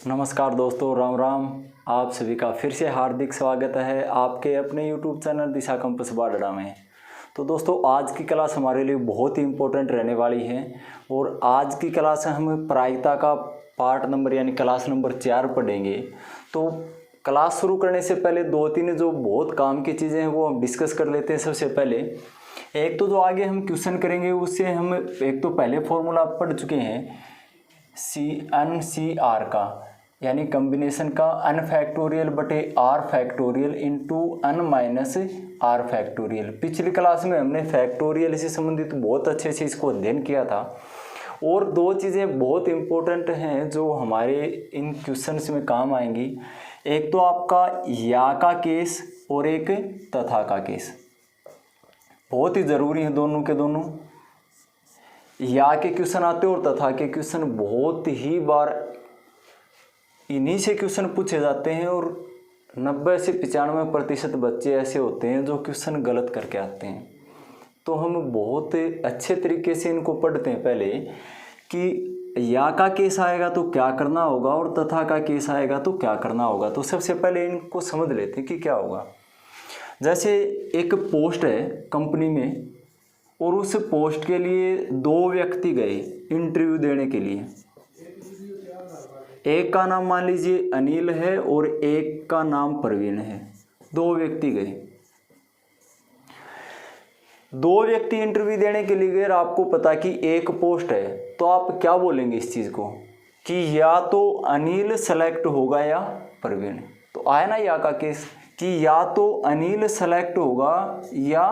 नमस्कार दोस्तों, राम राम। आप सभी का फिर से हार्दिक स्वागत है आपके अपने YouTube चैनल दिशा कंपास बाडड़ा में। तो दोस्तों, आज की क्लास हमारे लिए बहुत ही इम्पोर्टेंट रहने वाली है और आज की क्लास हम प्रायिकता का पार्ट नंबर यानी क्लास नंबर 4 पढ़ेंगे। तो क्लास शुरू करने से पहले दो तीन जो बहुत काम की चीज़ें हैं वो हम डिस्कस कर लेते हैं। सबसे पहले एक तो जो आगे हम क्वेश्चन करेंगे उससे हम एक तो पहले फॉर्मूला पढ़ चुके हैं CNCR का, यानी कम्बिनेशन का n फैक्टोरियल बटे r factorial into n minus r factorial. पिछली क्लास में हमने फैक्टोरियल से संबंधित बहुत अच्छे से इसको अध्ययन किया था। और दो चीज़ें बहुत इम्पोर्टेंट हैं जो हमारे इन क्वेश्चंस में काम आएंगी। एक तो आपका या का केस और एक तथा का केस, बहुत ही ज़रूरी है दोनों के दोनों। या के क्वेश्चन आते हैं और तथा के क्वेश्चन बहुत ही बार इन्हीं से क्वेश्चन पूछे जाते हैं और 90 से 95% बच्चे ऐसे होते हैं जो क्वेश्चन गलत करके आते हैं। तो हम बहुत अच्छे तरीके से इनको पढ़ते हैं पहले कि या का केस आएगा तो क्या करना होगा और तथा का केस आएगा तो क्या करना होगा। तो सबसे पहले इनको समझ लेते हैं कि क्या होगा। जैसे एक पोस्ट है कंपनी में और उस पोस्ट के लिए दो व्यक्ति गए इंटरव्यू देने के लिए। एक का नाम मान लीजिए अनिल है और एक का नाम प्रवीण है। दो व्यक्ति गए, दो व्यक्ति इंटरव्यू देने के लिए गए। आपको पता कि एक पोस्ट है तो आप क्या बोलेंगे इस चीज़ को कि या तो अनिल सेलेक्ट होगा या प्रवीण। तो आया ना या का केस कि या तो अनिल सेलेक्ट होगा या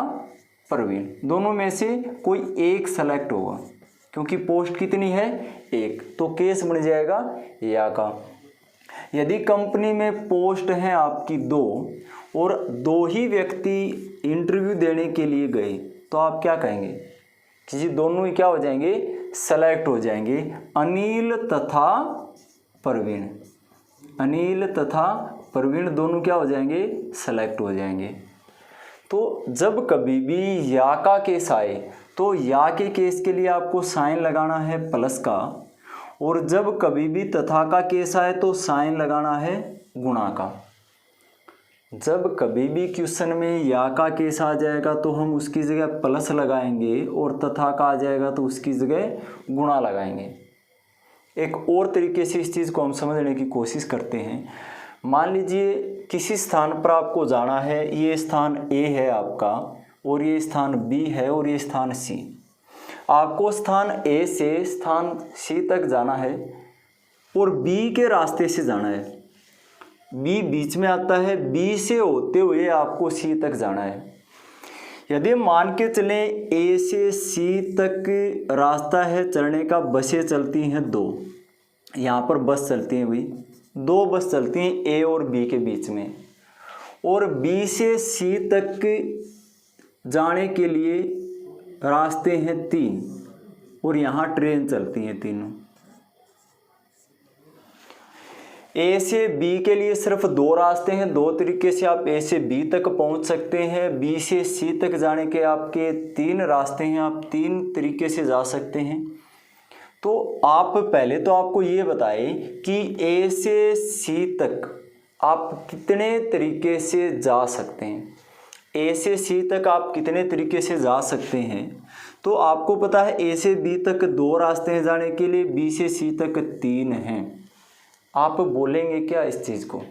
प्रवीण, दोनों में से कोई एक सेलेक्ट होगा क्योंकि पोस्ट कितनी है, एक। तो केस बन जाएगा या का। यदि कंपनी में पोस्ट हैं आपकी दो और दो ही व्यक्ति इंटरव्यू देने के लिए गए तो आप क्या कहेंगे कि जी दोनों ही क्या हो जाएंगे, सेलेक्ट हो जाएंगे, अनिल तथा प्रवीण। अनिल तथा प्रवीण दोनों क्या हो जाएंगे, सेलेक्ट हो जाएंगे। तो जब कभी भी या का केस आए तो या के केस के लिए आपको साइन लगाना है प्लस का, और जब कभी भी तथा का केस आए तो साइन लगाना है गुणा का। जब कभी भी क्वेश्चन में या का केस आ जाएगा तो हम उसकी जगह प्लस लगाएंगे और तथा का आ जाएगा तो उसकी जगह गुणा लगाएंगे। एक और तरीके से इस चीज़ को हम समझने की कोशिश करते हैं। मान लीजिए किसी स्थान पर आपको जाना है, ये स्थान A है आपका और ये स्थान B है और ये स्थान C। आपको स्थान A से स्थान C तक जाना है और B के रास्ते से जाना है। B बीच में आता है, B से होते हुए आपको C तक जाना है। यदि मान के चलें A से C तक रास्ता है चलने का, बसें चलती हैं दो, यहाँ पर बस चलती हैं भाई, दो बस चलती हैं A और B के बीच में, और B से C तक जाने के लिए रास्ते हैं तीन और यहाँ ट्रेन चलती हैं तीनों। A से B के लिए सिर्फ दो रास्ते हैं, दो तरीके से आप A से B तक पहुंच सकते हैं। B से C तक जाने के आपके तीन रास्ते हैं, आप तीन तरीके से जा सकते हैं। तो आप पहले तो आपको ये बताएं कि A से C तक आप कितने तरीके से जा सकते हैं। A से C तक आप कितने तरीके से जा सकते हैं, तो आपको पता है A से B तक दो रास्ते हैं जाने के लिए, B से C तक तीन हैं। आप बोलेंगे क्या इस चीज़ को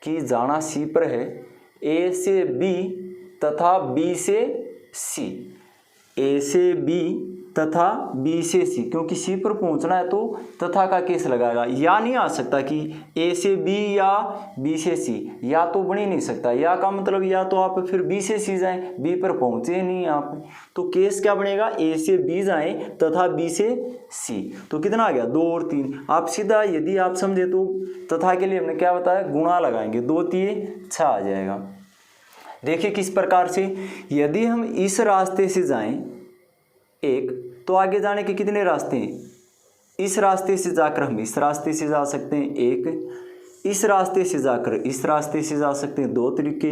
कि जाना C पर है, A से B तथा B से C, A से B तथा B से C, क्योंकि C पर पहुंचना है तो तथा का केस लगाएगा। या नहीं आ सकता कि A से B या B से C, या तो बन ही नहीं सकता। या का मतलब या तो आप फिर B से C जाएं, B पर पहुंचे नहीं आप, तो केस क्या बनेगा, A से B जाएं तथा B से C। तो कितना आ गया, दो और तीन। आप सीधा यदि आप समझे तो तथा के लिए हमने क्या बताया, गुणा लगाएंगे, दो तीन 6 आ जाएगा। देखिए किस प्रकार से, यदि हम इस रास्ते से जाएं एक, तो आगे जाने के कितने रास्ते हैं, इस रास्ते से जाकर हम इस रास्ते से जा सकते हैं एक, इस रास्ते से जाकर इस रास्ते से जा सकते हैं दो तरीके,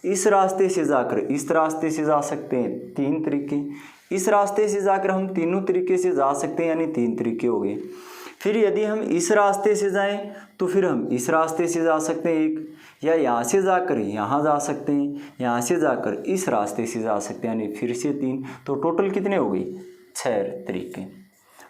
इस रास्ते से जाकर इस रास्ते से जा सकते हैं तीन तरीके, इस रास्ते से जाकर हम तीनों तरीके से जा सकते हैं यानी तीन तरीके हो गए। फिर यदि हम इस रास्ते से जाएं तो फिर हम इस रास्ते से जा सकते हैं एक, या यहाँ से जाकर यहाँ जा सकते हैं, यहाँ से जाकर इस रास्ते से जा सकते हैं, यानी फिर से 3। तो टोटल कितने हो गए? 6 तरीके।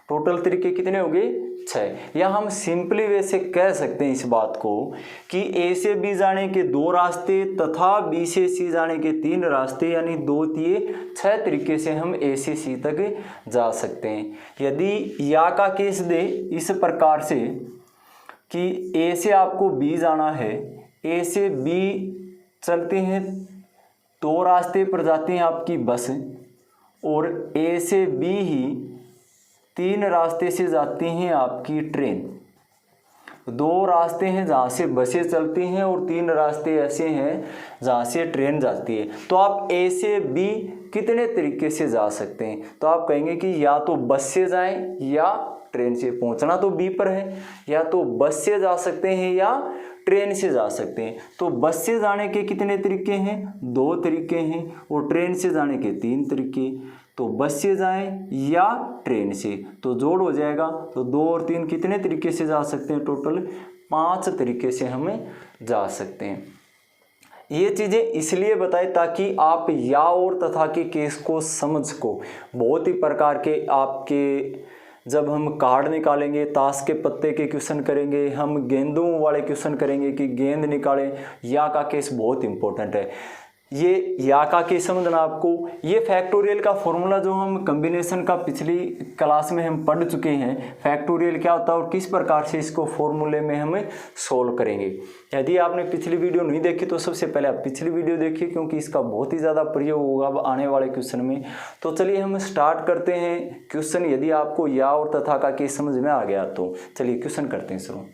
टोटल तरीके कितने हो गए? 6। या हम सिंपली वैसे कह सकते हैं इस बात को कि ए से बी जाने के 2 रास्ते तथा बी से सी जाने के 3 रास्ते, यानी 2 दिए 6 तरीके से हम ए से सी तक जा सकते हैं। यदि या का केस दे इस प्रकार से कि ए से आपको बी जाना है, ए से बी चलते हैं 2 रास्ते पर जाती हैं आपकी बस, और ए से बी ही 3 रास्ते से जाती हैं आपकी ट्रेन। 2 रास्ते हैं जहाँ से बसें चलती हैं और 3 रास्ते ऐसे हैं जहाँ से ट्रेन जाती है। तो आप ए से बी कितने तरीके से जा सकते हैं? तो आप कहेंगे कि या तो बस से जाएं या ट्रेन से। पहुँचना तो बी पर है, या तो बस से जा सकते हैं या ट्रेन से जा सकते हैं। तो बस से जाने के कितने तरीके हैं? 2 तरीके हैं, और ट्रेन से जाने के 3 तरीके। तो बस से जाएं या ट्रेन से, तो जोड़ हो जाएगा। तो 2 और 3 कितने तरीके से जा सकते हैं? टोटल 5 तरीके से हमें जा सकते हैं। ये चीज़ें इसलिए बताएं ताकि आप या और तथा के केस को समझ सको। बहुत ही प्रकार के आपके जब हम कार्ड निकालेंगे, ताश के पत्ते के क्वेश्चन करेंगे, हम गेंदों वाले क्वेश्चन करेंगे कि गेंद निकालें, या का केस बहुत इंपॉर्टेंट है। ये या का केस समझना आपको। ये फैक्टोरियल का फॉर्मूला जो हम कॉम्बिनेशन का पिछली क्लास में हम पढ़ चुके हैं, फैक्टोरियल क्या होता है और किस प्रकार से इसको फॉर्मूले में हम सोल्व करेंगे। यदि आपने पिछली वीडियो नहीं देखी तो सबसे पहले आप पिछली वीडियो देखिए, क्योंकि इसका बहुत ही ज़्यादा प्रयोग होगा अब आने वाले क्वेश्चन में। तो चलिए हम स्टार्ट करते हैं क्वेश्चन। यदि आपको या और तथा का केस समझ में आ गया तो चलिए क्वेश्चन करते हैं शुरू।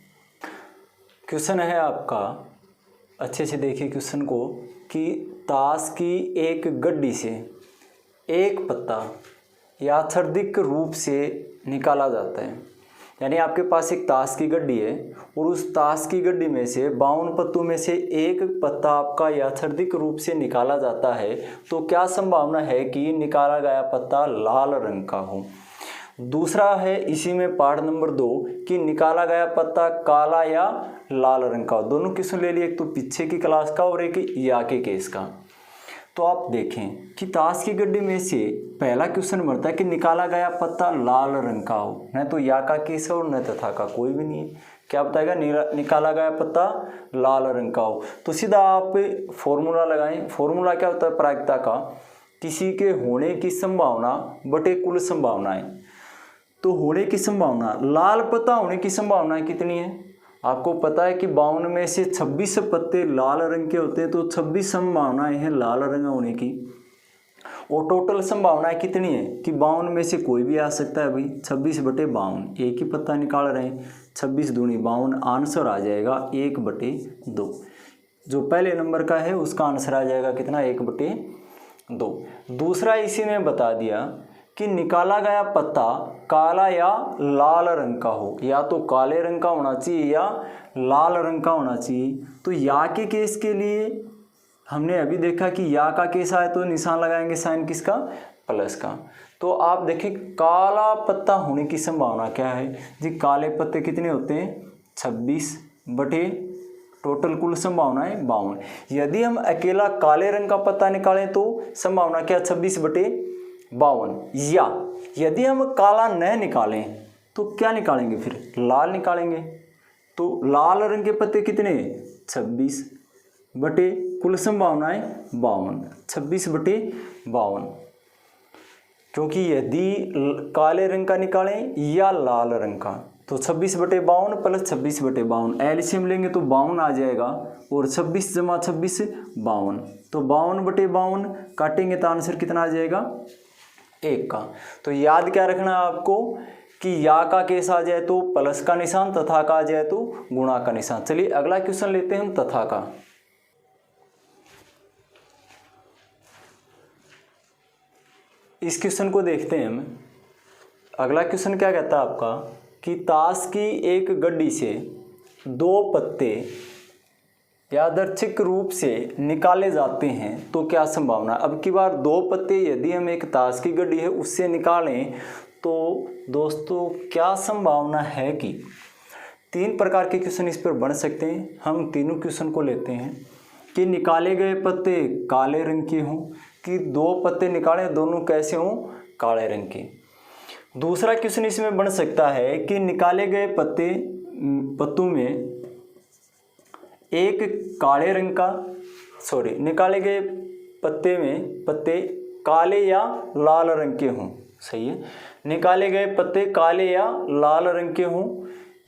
क्वेश्चन है आपका, अच्छे से देखिए क्वेश्चन को, कि ताश की एक गड्डी से एक पत्ता यादृच्छिक रूप से निकाला जाता है। यानी आपके पास एक ताश की गड्डी है और उस ताश की गड्डी में से 52 पत्तों में से एक पत्ता आपका यादृच्छिक रूप से निकाला जाता है, तो क्या संभावना है कि निकाला गया पत्ता लाल रंग का हो। दूसरा है इसी में पार्ट नंबर 2 कि निकाला गया पत्ता काला या लाल रंग का हो। दोनों क्वेश्चन ले लिए, एक तो पीछे की क्लास का और एक या के केस का। तो आप देखें कि ताश की गड्डी में से पहला क्वेश्चन बनता है कि निकाला गया पत्ता लाल रंग का हो। न तो या का केस है और न तथा का, कोई भी नहीं है। क्या बताएगा? निकाला गया पत्ता लाल रंग का हो। तो सीधा आप फॉर्मूला लगाएं। फॉर्मूला क्या होता है प्रायिकता का? किसी के होने की संभावना बटे कुल संभावनाएं। तो होने की संभावना, लाल पत्ता होने की संभावना कितनी है? आपको पता है कि 52 में से 26 पत्ते लाल रंग के होते हैं, तो 26 संभावनाएं हैं लाल रंग होने की। और टोटल संभावनाएं कितनी है कि 52 में से कोई भी आ सकता है भाई। 26 बटे 52, एक ही पत्ता निकाल रहे हैं, 26 दूनी 52, आंसर आ जाएगा 1 बटे 2। जो पहले नंबर का है उसका आंसर आ जाएगा कितना? 1 बटे 2। दूसरा इसी में बता दिया कि निकाला गया पत्ता काला या लाल रंग का हो। या तो काले रंग का होना चाहिए या लाल रंग का होना चाहिए। तो या के केस के लिए हमने अभी देखा कि या का केस आए तो निशान लगाएंगे साइन किसका? प्लस का। तो आप देखें काला पत्ता होने की संभावना क्या है जी? काले पत्ते कितने होते हैं? 26 बटे टोटल कुल संभावनाएं 52। यदि हम अकेला काले रंग का पत्ता निकालें तो संभावना क्या? 26 बटे 52। या यदि हम काला न निकालें तो क्या निकालेंगे? फिर लाल निकालेंगे। तो लाल रंग के पत्ते कितने? 26 बटे कुल संभावनाएं 52, 26 बटे 52। क्योंकि यदि काले रंग का निकालें या लाल रंग का तो 26 बटे 52 प्लस 26 बटे 52 एलसीएम लेंगे तो 52 आ जाएगा, और 26 जमा 26 52। तो 52 बटे 52 काटेंगे तो आंसर कितना आ जाएगा? 1 का। तो याद क्या रखना है आपको कि या का केस आ जाए तो प्लस का निशान, तथा का आ जाए तो गुणा का निशान। चलिए अगला क्वेश्चन लेते हैं हम तथा का। इस क्वेश्चन को देखते हैं हम। अगला क्वेश्चन क्या कहता है आपका कि ताश की एक गड्डी से 2 पत्ते यादृच्छिक रूप से निकाले जाते हैं तो क्या संभावना? अब की बार 2 पत्ते यदि हम एक ताश की गड्डी है उससे निकालें तो दोस्तों क्या संभावना है कि 3 प्रकार के क्वेश्चन इस पर बन सकते हैं। हम तीनों क्वेश्चन को लेते हैं कि निकाले गए पत्ते काले रंग के हों, कि 2 पत्ते निकाले दोनों कैसे हों, काले रंग के। दूसरा क्वेश्चन इसमें बन सकता है कि निकाले गए पत्तों में एक काले रंग का निकाले गए पत्ते काले या लाल रंग के हों। सही है, निकाले गए पत्ते काले या लाल रंग के हों,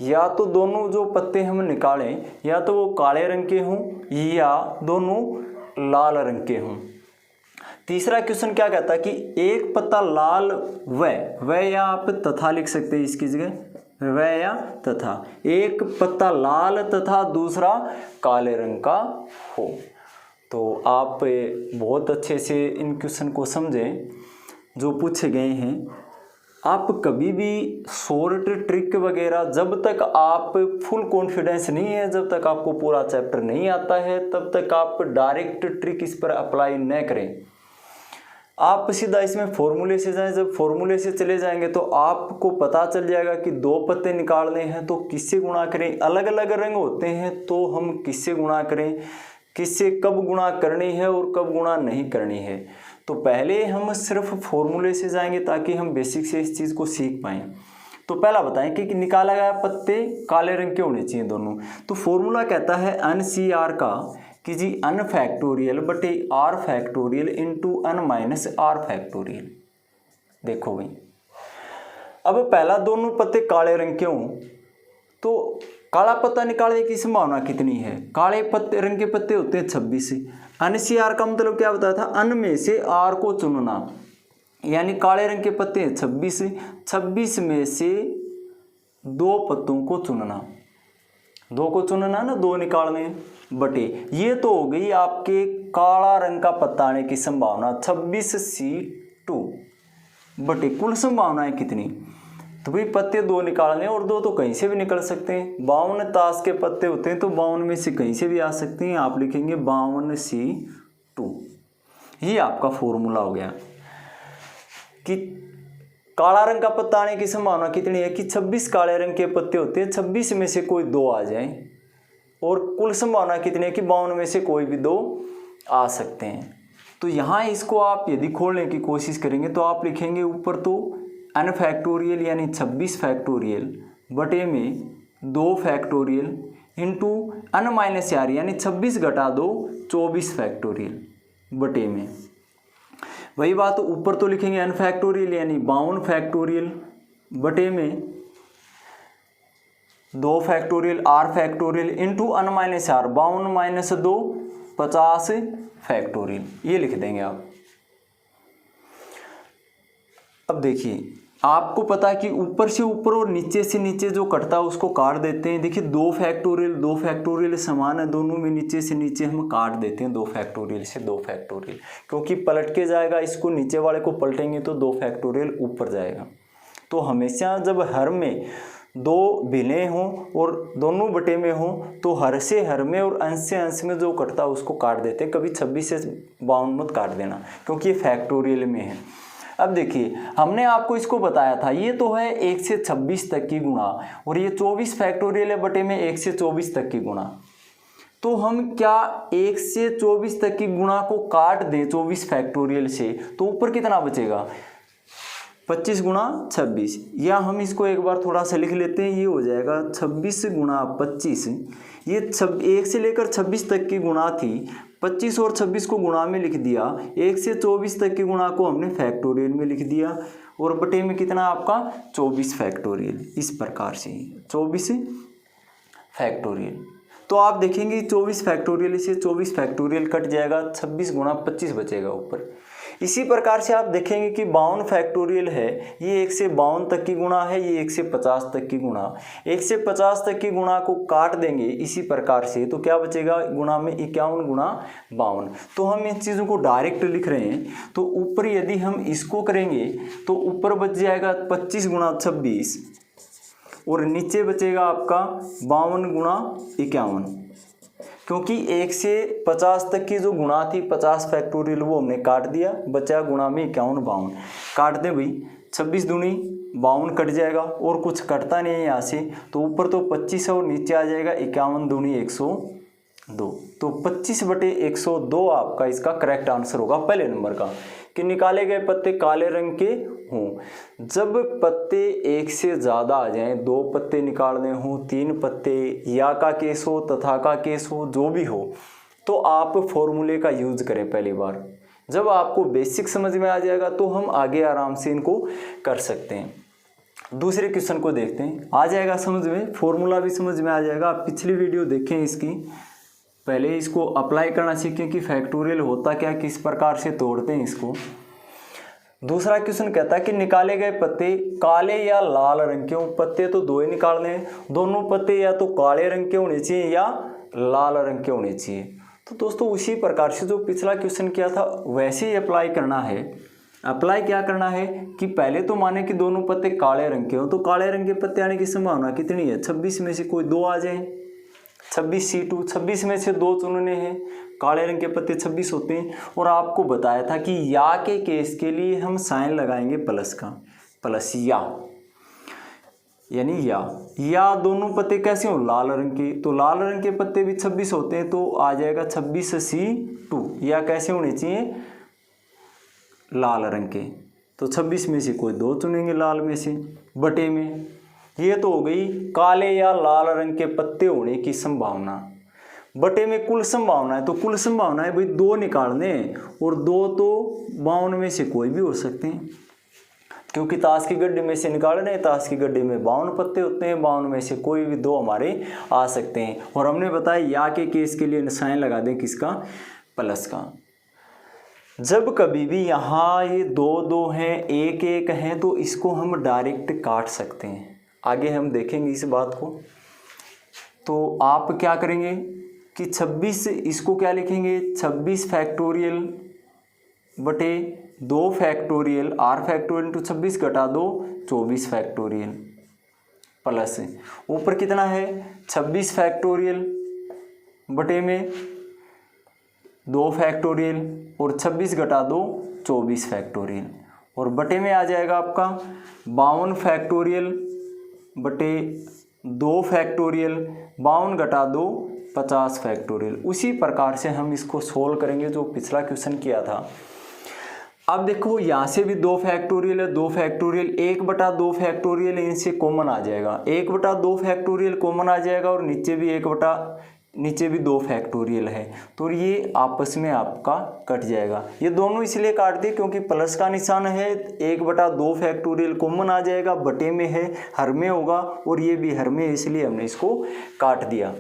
या तो दोनों जो पत्ते हम निकालें या तो वो काले रंग के हों या दोनों लाल रंग के हों। तीसरा क्वेश्चन क्या कहता है कि एक पत्ता लाल व या आप तथा लिख सकते हैं इसकी जगह, व या तथा, एक पत्ता लाल तथा दूसरा काले रंग का हो। तो आप बहुत अच्छे से इन क्वेश्चन को समझें जो पूछे गए हैं। आप कभी भी शॉर्ट ट्रिक वगैरह, जब तक आप फुल कॉन्फिडेंस नहीं है, जब तक आपको पूरा चैप्टर नहीं आता है, तब तक आप डायरेक्ट ट्रिक इस पर अप्लाई न करें। आप सीधा इसमें फॉर्मूले से जाएं। जब फॉर्मूले से चले जाएंगे तो आपको पता चल जाएगा कि 2 पत्ते निकालने हैं तो किससे गुणा करें, अलग अलग रंग होते हैं तो हम किससे गुणा करें, किससे कब गुणा करनी है और कब गुणा नहीं करनी है। तो पहले हम सिर्फ फॉर्मूले से जाएंगे ताकि हम बेसिक से इस चीज़ को सीख पाएँ। तो पहला बताएं कि निकाला गया पत्ते काले रंग के होने चाहिए दोनों। तो फॉर्मूला कहता है NCR का कि जी n फैक्टोरियल बटे r factorial into n minus r factorial. देखो भाई, अब पहला दोनों पत्ते काले रंग के हों तो काला पत्ता निकालने की संभावना कितनी है। काले पत्ते रंग के पत्ते होते हैं 26। NCR का मतलब क्या बताया था, n में से r को चुनना, यानी काले रंग के पत्ते हैं 26 में से 2 पत्तों को चुनना, 2 को चुनना ना, 2 निकालने बटे, ये तो हो गई आपके काला रंग का पत्ता आने की संभावना 26C2 बटे कुल संभावनाएं कितनी। तो भाई पत्ते 2 निकालने और 2 तो कहीं से भी निकल सकते हैं। 52 ताश के पत्ते होते हैं तो 52 में से कहीं से भी आ सकते हैं। आप लिखेंगे 52C2। ये आपका फॉर्मूला हो गया कि काला रंग का पत्ता आने की संभावना कितनी है कि 26 काले रंग के पत्ते होते हैं, 26 में से कोई 2 आ जाए, और कुल संभावना कितनी है कि 52 में से कोई भी 2 आ सकते हैं। तो यहाँ इसको आप यदि खोलने की कोशिश करेंगे तो आप लिखेंगे ऊपर तो n फैक्टोरियल यानी 26 फैक्टोरियल बटे में 2 factorial into n minus r यानी 26 घटा 2 24 फैक्टोरियल बटे में, वही बात ऊपर तो लिखेंगे n फैक्टोरियल यानी 52 फैक्टोरियल बटे में 2 factorial r factorial into n minus r, 52 minus 2 50 factorial, ये लिख देंगे आप। अब देखिए आपको पता है कि ऊपर से ऊपर और नीचे से नीचे जो कटता है उसको काट देते हैं। देखिए 2 फैक्टोरियल समान है, दोनों में नीचे से नीचे हम काट देते हैं 2 फैक्टोरियल से 2 फैक्टोरियल, क्योंकि पलट के जाएगा, इसको नीचे वाले को पलटेंगे तो 2 फैक्टोरियल ऊपर जाएगा। तो हमेशा जब हर में 2 भिन्ने हों और दोनों बटे में हों तो हर से हर में और अंश से अंश में जो कटता है उसको काट देते हैं। कभी 26 से 52 मत काट देना क्योंकि ये फैक्टोरियल में है। अब देखिए हमने आपको इसको बताया था, ये तो है 1 से 26 तक की गुणा और ये 24 फैक्टोरियल है बटे में 1 से 24 तक की गुणा। तो हम क्या 1 से 24 तक की गुणा को काट दें 24 फैक्टोरियल से तो ऊपर कितना बचेगा 25 गुणा 26, या हम इसको एक बार थोड़ा सा लिख लेते हैं, ये हो जाएगा 26 गुणा 25। ये 1 से लेकर 26 तक की गुणा थी, 25 और 26 को गुणा में लिख दिया, 1 से 24 तक की गुणा को हमने फैक्टोरियल में लिख दिया और बटे में कितना आपका 24 फैक्टोरियल। इस प्रकार से 24 फैक्टोरियल। तो आप देखेंगे 24 फैक्टोरियल से 24 फैक्टोरियल कट जाएगा, 26 गुणा 25 बचेगा ऊपर। इसी प्रकार से आप देखेंगे कि 52 फैक्टोरियल है, ये 1 से 52 तक की गुणा है, ये 1 से 50 तक की गुणा, 1 से 50 तक की गुणा को काट देंगे इसी प्रकार से तो क्या बचेगा गुणा में 51 गुणा 52। तो हम इन चीज़ों को डायरेक्ट लिख रहे हैं, तो ऊपर यदि हम इसको करेंगे तो ऊपर बच जाएगा 25 गुणा 26 और नीचे बचेगा आपका 52 गुणा 51, क्योंकि 1 से 50 तक की जो गुणा थी 50 फैक्टोरियल वो हमने काट दिया, बचा गुणा में 51 52। काट दें भाई, 26 दूनी 52 कट जाएगा और कुछ कटता नहीं है यहाँ से, तो ऊपर तो 25 है और नीचे आ जाएगा 51 दूनी 102। तो 25/102 आपका इसका करेक्ट आंसर होगा पहले नंबर का, कि निकाले गए पत्ते काले रंग के हों। जब पत्ते एक से ज़्यादा आ जाएं, 2 पत्ते निकालने हों, 3 पत्ते, या का केस हो, तथा का केस हो, जो भी हो, तो आप फॉर्मूले का यूज करें पहली बार। जब आपको बेसिक समझ में आ जाएगा तो हम आगे आराम से इनको कर सकते हैं। दूसरे क्वेश्चन को देखते हैं, आ जाएगा समझ में, फॉर्मूला भी समझ में आ जाएगा। आप पिछली वीडियो देखें इसकी, पहले इसको अप्लाई करना सीखें कि फैक्टोरियल होता क्या, किस प्रकार से तोड़ते हैं इसको। दूसरा क्वेश्चन कहता है कि निकाले गए पत्ते काले या लाल रंग के हों। पत्ते तो 2 ही निकालने हैं, दोनों पत्ते या तो काले रंग के होने चाहिए या लाल रंग के होने चाहिए। तो दोस्तों उसी प्रकार से जो पिछला क्वेश्चन किया था वैसे ही अप्लाई करना है। अप्लाई क्या करना है कि पहले तो माने कि दोनों पत्ते काले रंग के हों, तो काले रंग के पत्ते आने की संभावना कितनी है, 26 में से कोई 2 आ जाए, 26C2, 26 में से 2 चुनने हैं। काले रंग के पत्ते 26 होते हैं। और आपको बताया था कि या के केस के लिए हम साइन लगाएंगे प्लस का, प्लस या, यानी या दोनों पत्ते कैसे हो, लाल रंग के, तो लाल रंग के पत्ते भी 26 होते हैं, तो आ जाएगा 26C2। या कैसे होने चाहिए, लाल रंग के, तो 26 में से कोई 2 चुनेंगे लाल में से, बटे में। ये तो हो गई काले या लाल रंग के पत्ते होने की संभावना। बटे में कुल संभावना है, तो कुल संभावना है भाई 2 निकालने हैं, और 2 तो 52 में से कोई भी हो सकते हैं, क्योंकि ताश की गड्ढे में से निकाल रहे हैं, ताश की गड्ढे में 52 पत्ते होते हैं, 52 में से कोई भी 2 हमारे आ सकते हैं। और हमने बताया या के केस के लिए साइन लगा दें किसका, प्लस का। जब कभी भी यहाँ ये 2-2 हैं, 1-1 हैं, तो इसको हम डायरेक्ट काट सकते हैं। आगे हम देखेंगे इस बात को। तो आप क्या करेंगे कि 26, इसको क्या लिखेंगे, 26 फैक्टोरियल बटे 2 फैक्टोरियल, r फैक्टोरियल इंटू 26 घटा 2 24 फैक्टोरियल, प्लस ऊपर कितना है 26 फैक्टोरियल बटे में 2 फैक्टोरियल और 26 घटा 2 24 फैक्टोरियल, और बटे में आ जाएगा आपका 52 फैक्टोरियल बटे 2 फैक्टोरियल, 52 घटा 2 50 फैक्टोरियल। उसी प्रकार से हम इसको सोल्व करेंगे जो पिछला क्वेश्चन किया था। अब देखो यहाँ से भी 2 फैक्टोरियल है, 2 फैक्टोरियल, 1/2 फैक्टोरियल इनसे कॉमन आ जाएगा, 1/2 फैक्टोरियल कॉमन आ जाएगा, और नीचे भी 2 फैक्टोरियल है, तो ये आपस में आपका कट जाएगा। ये दोनों इसलिए काट दिए क्योंकि प्लस का निशान है, 1/2 फैक्टोरियल कॉमन आ जाएगा, बटे में है, हर में होगा, और ये भी हर में, इसलिए हमने इसको काट दिया।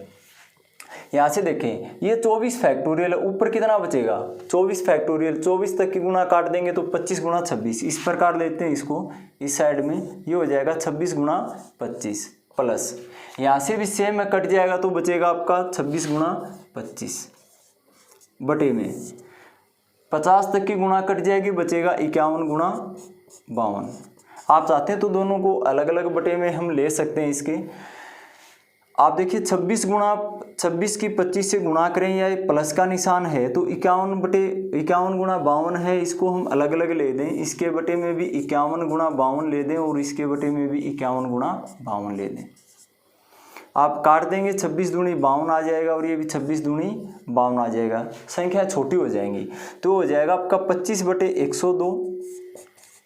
यहाँ से देखें ये 24 फैक्टोरियल है, ऊपर कितना बचेगा 24 फैक्टोरियल, 24 तक की गुणा काट देंगे तो 25 गुणा 26, इस प्रकार लेते हैं इसको, इस साइड में ये हो जाएगा 26 गुणा 25, प्लस यहाँ से भी सेम में कट जाएगा तो बचेगा आपका 26 गुणा 25, बटे में 50 तक की गुणा कट जाएगी, बचेगा 51 गुणा 52। आप चाहते हैं तो दोनों को अलग अलग बटे में हम ले सकते हैं इसके। आप देखिए 26 की 25 से गुणा करें, या प्लस का निशान है तो 51 गुणा 52 है, इसको हम अलग अलग ले दें, इसके बटे में भी 51 गुणा 52 ले दें, और इसके बटे में भी 51 गुणा 52 ले दें। आप काट देंगे 26 दूनी 52 आ जाएगा, और ये भी 26 दूनी 52 आ जाएगा, संख्या छोटी हो जाएंगी, तो हो जाएगा आपका 25/102,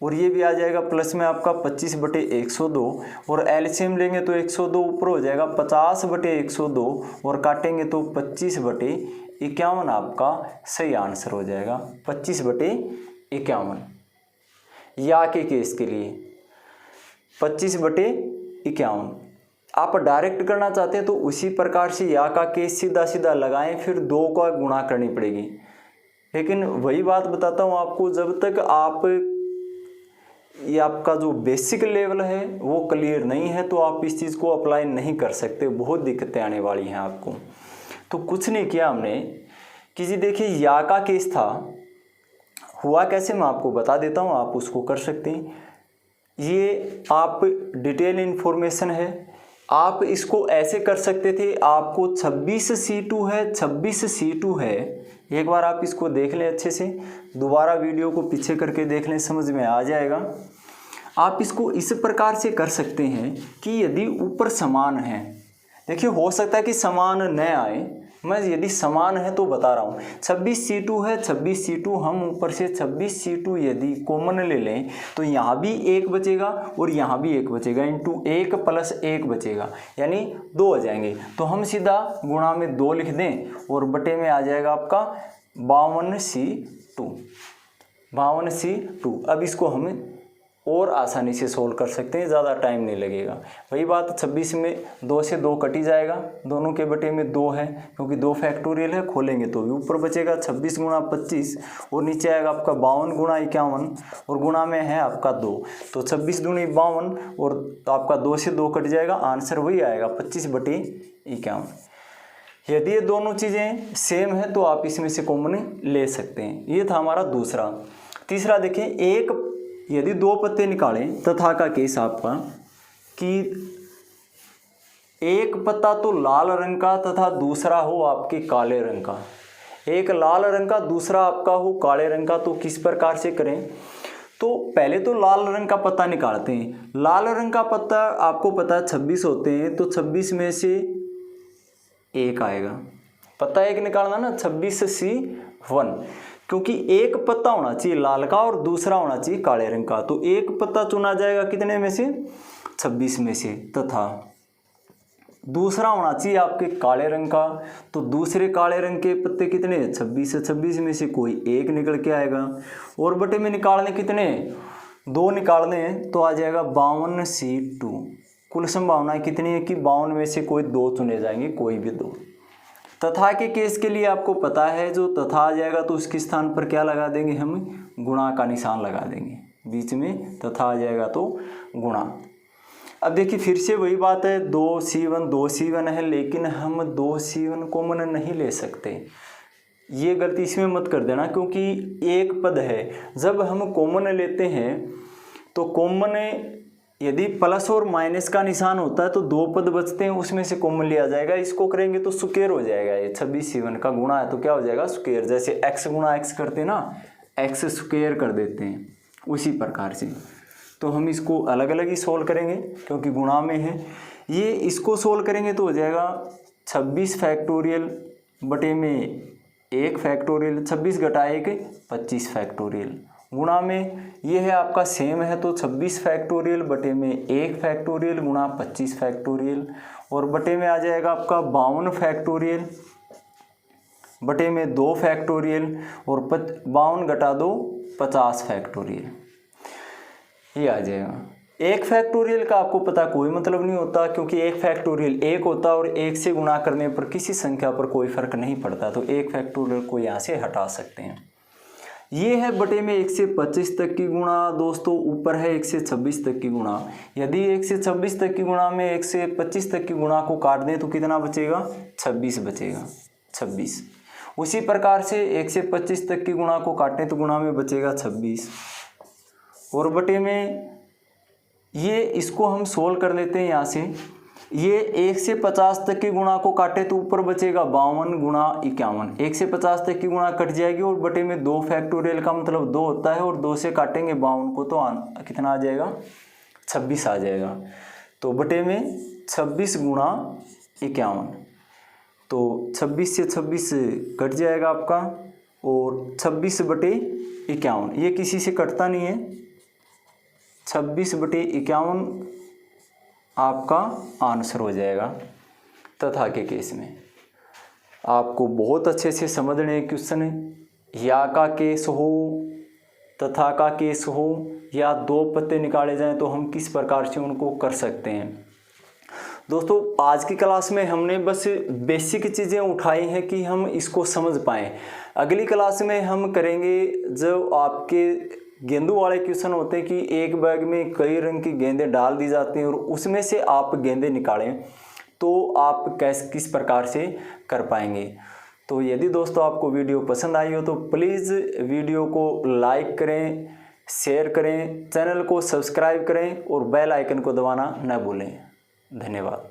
और ये भी आ जाएगा प्लस में आपका 25/102, और एलसीएम लेंगे तो 102 ऊपर हो जाएगा 50/102, और काटेंगे तो 25/51 आपका सही आंसर हो जाएगा, 25/51 या के केस के लिए 25/51। आप डायरेक्ट करना चाहते हैं तो उसी प्रकार से या का केस सीधा सीधा लगाएं, फिर 2 का गुणा करनी पड़ेगी। लेकिन वही बात बताता हूँ आपको, जब तक आप ये आपका जो बेसिक लेवल है वो क्लियर नहीं है तो आप इस चीज़ को अप्लाई नहीं कर सकते, बहुत दिक्कतें आने वाली हैं आपको। तो कुछ नहीं किया हमने कि जी देखिए या का केस था, हुआ कैसे मैं आपको बता देता हूँ, आप उसको कर सकते हैं। ये आप डिटेल इन्फॉर्मेशन है, आप इसको ऐसे कर सकते थे, आपको 26C2 है, एक बार आप इसको देख लें अच्छे से, दोबारा वीडियो को पीछे करके देख लें, समझ में आ जाएगा। आप इसको इस प्रकार से कर सकते हैं कि यदि ऊपर समान है, देखिए हो सकता है कि समान न आए, मैं यदि समान है तो बता रहा हूँ। 26C2 है, 26C2 हम ऊपर से 26C2 यदि कॉमन ले लें तो यहाँ भी 1 बचेगा और यहाँ भी 1 बचेगा, इंटू 1 प्लस 1 बचेगा, यानी 2 आ जाएंगे। तो हम सीधा गुणा में 2 लिख दें और बटे में आ जाएगा आपका 52C2, 52C2। अब इसको हम और आसानी से सोल्व कर सकते हैं, ज़्यादा टाइम नहीं लगेगा। वही बात 26 में 2 से 2 कट ही जाएगा, दोनों के बटे में 2 है क्योंकि 2 फैक्टोरियल है, खोलेंगे तो भी ऊपर बचेगा 26 गुणा 25 और नीचे आएगा आपका 52 गुणा 51 और गुणा में है आपका 2, तो 26 दूनी 52 और तो आपका 2 से 2 कट जाएगा, आंसर वही आएगा 25/51। यदि ये दोनों चीज़ें सेम है तो आप इसमें से कॉमन ले सकते हैं। ये था हमारा दूसरा। तीसरा देखें, एक यदि 2 पत्ते निकालें तथा का केस आपका कि एक पत्ता तो लाल रंग का तथा दूसरा हो आपके काले रंग का, एक लाल रंग का दूसरा आपका हो काले रंग का, तो किस प्रकार से करें? तो पहले तो लाल रंग का पत्ता निकालते हैं। लाल रंग का पत्ता आपको पता है 26 होते हैं, तो 26 में से 1 आएगा, पत्ता 1 निकालना ना, 26C1, क्योंकि एक पत्ता होना चाहिए लाल का और दूसरा होना चाहिए काले रंग का, तो एक पत्ता चुना जाएगा कितने में से? 26 में से, तथा दूसरा होना चाहिए आपके काले रंग का, तो दूसरे काले रंग के पत्ते कितने? 26 से 26 में से कोई एक निकल के आएगा और बटे में निकालने कितने? 2 निकालने हैं, तो आ जाएगा 52C2। कुल संभावना कितनी है कि 52 में से कोई 2 चुने जाएंगे, कोई भी 2। तथा के केस के लिए आपको पता है, जो तथा आ जाएगा तो उसके स्थान पर क्या लगा देंगे? हम गुणा का निशान लगा देंगे, बीच में तथा आ जाएगा तो गुणा। अब देखिए फिर से वही बात है, 2C1 है, लेकिन हम 2C1 कॉमन नहीं ले सकते। ये गलती इसमें मत कर देना, क्योंकि एक पद है, जब हम कॉमन लेते हैं तो कॉमन यदि प्लस और माइनस का निशान होता है तो 2 पद बचते हैं, उसमें से कॉमन लिया जाएगा। इसको करेंगे तो स्क्वायर हो जाएगा, ये 26C1 का गुणा है तो क्या हो जाएगा? स्क्वायर। जैसे x गुणा x करते हैं ना, x स्क्वायर कर देते हैं, उसी प्रकार से। तो हम इसको अलग अलग ही सोल्व करेंगे क्योंकि गुणा में है। ये इसको सोल्व करेंगे तो हो जाएगा 26 फैक्टोरियल बटे में 1 फैक्टोरियल, 26 घटा 1 25 फैक्टोरियल, गुणा में ये है आपका सेम है तो 26 फैक्टोरियल बटे में 1 फैक्टोरियल गुणा 25 फैक्टोरियल, और बटे में आ जाएगा आपका 52 फैक्टोरियल बटे में 2 फैक्टोरियल और 52 घटा 2 50 फैक्टोरियल, ये आ जाएगा। 1 फैक्टोरियल का आपको पता कोई मतलब नहीं होता, क्योंकि 1 फैक्टोरियल 1 होता और 1 से गुणा करने पर किसी संख्या पर कोई फर्क नहीं पड़ता, तो 1 फैक्टोरियल को यहाँ से हटा सकते हैं। ये है बटे में 1 से 25 तक की गुणा दोस्तों, ऊपर है 1 से 26 तक की गुणा। यदि 1 से 26 तक की गुणा में 1 से 25 तक की गुणा को काट दें तो कितना बचेगा? 26 बचेगा, 26। उसी प्रकार से 1 से 25 तक की गुणा को काटें तो गुणा में बचेगा 26, और बटे में ये इसको हम सोल्व कर लेते हैं यहाँ से। ये 1 से 50 तक की गुणा को काटे तो ऊपर बचेगा 52 गुणा 51, 1 से 50 तक की गुणा कट जाएगी और बटे में 2 फैक्टोरियल का मतलब 2 होता है, और 2 से काटेंगे 52 को तो कितना आ जाएगा? 26 आ जाएगा। तो बटे में 26 गुणा 51, तो 26 से 26 कट जाएगा आपका, और 26 बटे 51 ये किसी से कटता नहीं है, 26 बटे 51 आपका आंसर हो जाएगा। तथा के केस में आपको बहुत अच्छे से समझने क्वेश्चन है, या का केस हो तथा का केस हो या 2 पत्ते निकाले जाएं तो हम किस प्रकार से उनको कर सकते हैं। दोस्तों आज की क्लास में हमने बस बेसिक चीज़ें उठाई हैं कि हम इसको समझ पाएँ। अगली क्लास में हम करेंगे जो आपके गेंदों वाले क्वेश्चन होते हैं कि एक बैग में कई रंग की गेंदें डाल दी जाती हैं और उसमें से आप गेंदें निकालें, तो आप किस प्रकार से कर पाएंगे। तो यदि दोस्तों आपको वीडियो पसंद आई हो तो प्लीज़ वीडियो को लाइक करें, शेयर करें, चैनल को सब्सक्राइब करें और बेल आइकन को दबाना न भूलें। धन्यवाद।